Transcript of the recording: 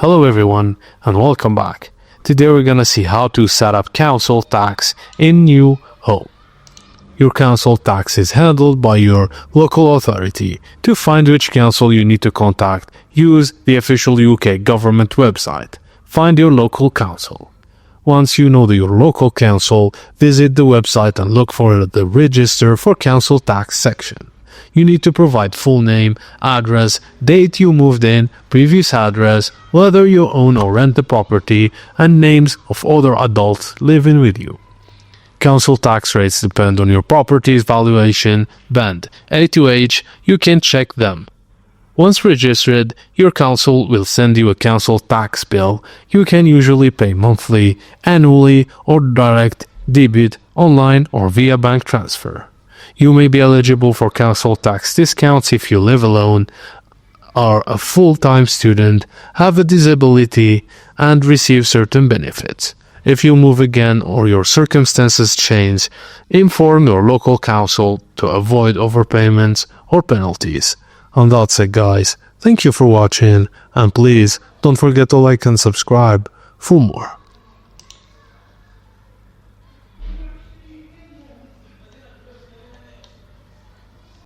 Hello everyone and welcome back. Today we're gonna see how to set up council tax in new home. Your council tax is handled by your local authority. To find which council you need to contact, use the official UK government website. Find your local council. Once you know your local council, visit the website and look for the Register for Council Tax section. You need to provide full name, address, date you moved in, previous address, whether you own or rent the property, and names of other adults living with you. Council tax rates depend on your property's valuation band. A to H, you can check them. Once registered, your council will send you a council tax bill. You can usually pay monthly, annually, or direct debit, online, or via bank transfer. You may be eligible for council tax discounts if you live alone, are a full-time student, have a disability, and receive certain benefits. If you move again or your circumstances change, inform your local council to avoid overpayments or penalties. And that's it, guys. Thank you for watching, and please don't forget to like and subscribe for more.